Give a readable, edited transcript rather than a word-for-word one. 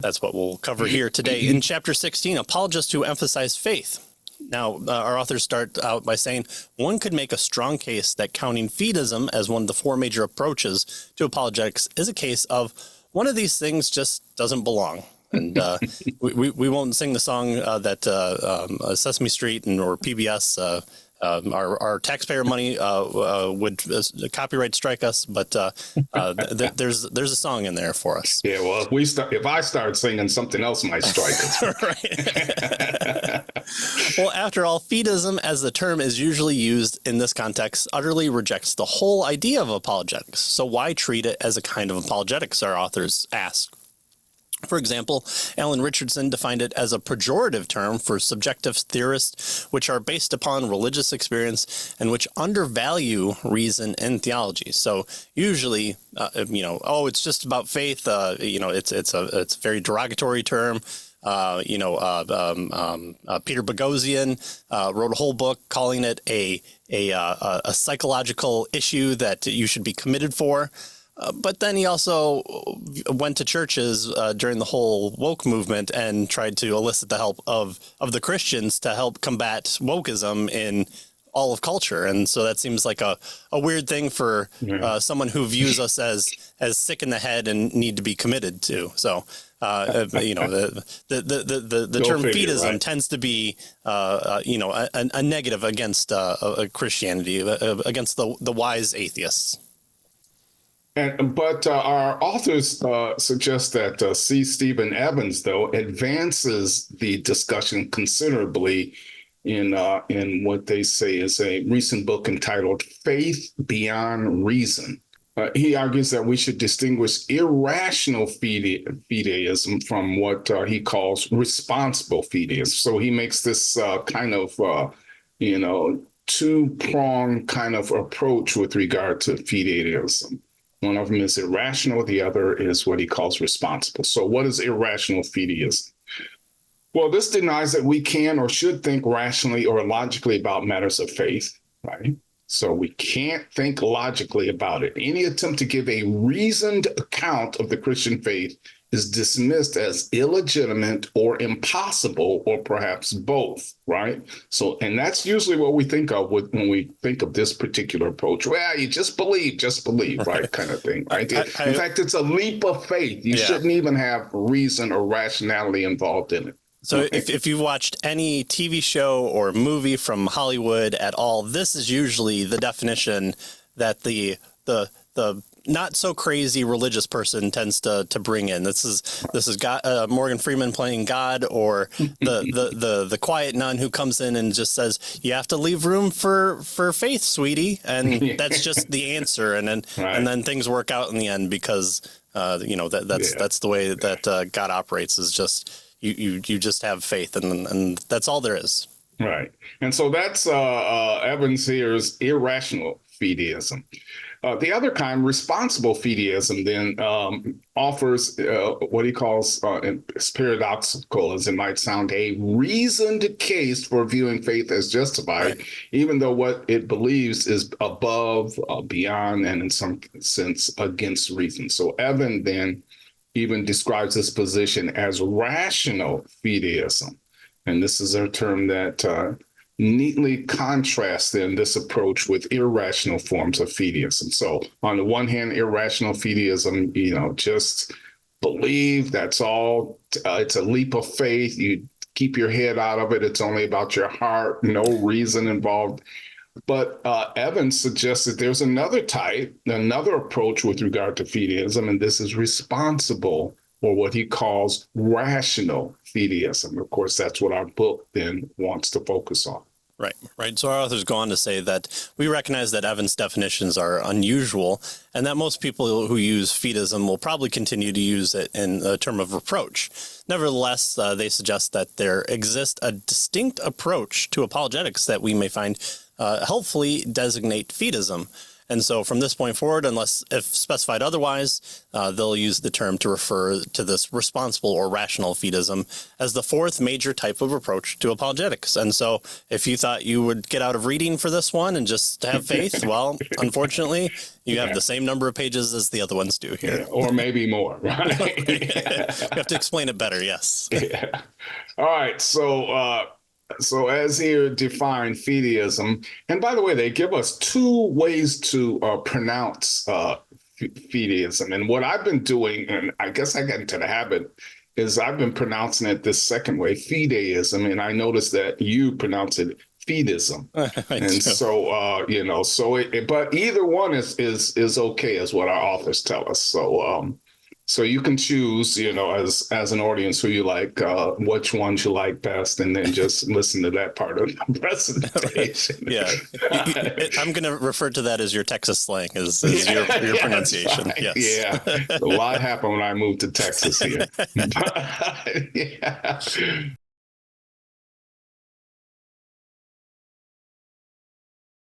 That's what we'll cover here today. In Chapter 16, Apologists who emphasize faith. Now, our authors start out by saying, one could make a strong case that counting Fideism as one of the four major approaches to apologetics is a case of one of these things just doesn't belong. And we won't sing the song that Sesame Street or PBS, our taxpayer money would copyright strike us, but there's a song in there for us. Yeah, well, if I start singing, something else might strike us. Right. Well, after all, Fideism, as the term is usually used in this context, utterly rejects the whole idea of apologetics. So why treat it as a kind of apologetics, our authors ask. For example, Alan Richardson defined it as a pejorative term for subjective theorists which are based upon religious experience and which undervalue reason and theology. So usually, it's just about faith. It's a very derogatory term. Peter Boghossian wrote a whole book calling it a psychological issue that you should be committed for. But then he also went to churches during the whole woke movement and tried to elicit the help of the Christians to help combat wokeism in all of culture. And so that seems like a weird thing for someone who views us as sick in the head and need to be committed to. So, the term Fideism tends to be, a negative against Christianity, against the wise atheists. But our authors suggest that C. Stephen Evans, though, advances the discussion considerably in what they say is a recent book entitled Faith Beyond Reason. He argues that we should distinguish irrational fideism from what he calls responsible fideism. So he makes this kind of, two-pronged kind of approach with regard to fideism. One of them is irrational. The other is what he calls responsible. So what is irrational fideism? Well, this denies that we can or should think rationally or logically about matters of faith, right? So we can't think logically about it. Any attempt to give a reasoned account of the Christian faith is dismissed as illegitimate or impossible, or perhaps both, right? So, and that's usually what we think of when we think of this particular approach. Well, you just believe, right? Kind of thing, right? In fact, it's a leap of faith. You shouldn't even have reason or rationality involved in it. So if you've watched any TV show or movie from Hollywood at all, this is usually the definition that the not so crazy religious person tends to bring in. This is God, Morgan Freeman playing God, or the quiet nun who comes in and just says, you have to leave room for faith, sweetie, and that's just the answer, and then things work out in the end because that's the way that God operates, is just you just have faith, and that's all there is. Right, and so that's Evans here's irrational fideism. The other kind, responsible fideism, then offers what he calls, as paradoxical as it might sound, a reasoned case for viewing faith as justified, even though what it believes is above, beyond, and in some sense against reason. So Evan then even describes this position as rational fideism. And this is a term that neatly contrasts then this approach with irrational forms of fideism. So on the one hand, irrational fideism, just believe, that's all. It's a leap of faith. You keep your head out of it. It's only about your heart, no reason involved. But Evans suggests that there's another type, another approach with regard to fideism, and this is responsible, or what he calls rational fideism. Of course, that's what our book then wants to focus on. Right. So our authors go on to say that we recognize that Evans' definitions are unusual, and that most people who use fideism will probably continue to use it in a term of reproach. Nevertheless, they suggest that there exists a distinct approach to apologetics that we may find helpfully designate fideism. And so from this point forward, unless if specified otherwise, they'll use the term to refer to this responsible or rational fideism as the fourth major type of approach to apologetics. And so if you thought you would get out of reading for this one and just have faith, well, unfortunately, you have the same number of pages as the other ones do here. Or maybe more, right? You have to explain it better, yes. Yeah. All right. So as here define fideism, and by the way, they give us two ways to pronounce fideism. And what I've been doing, and I guess I got into the habit, is I've been pronouncing it this second way, fideism, and I noticed that you pronounce it fideism. And so but either one is okay, is what our authors tell us. So you can choose, as an audience, who you like, which ones you like best, and then just listen to that part of the presentation. Yeah, I'm going to refer to that as your Texas slang, is your pronunciation. Right. Yes. Yeah, a lot happened when I moved to Texas here.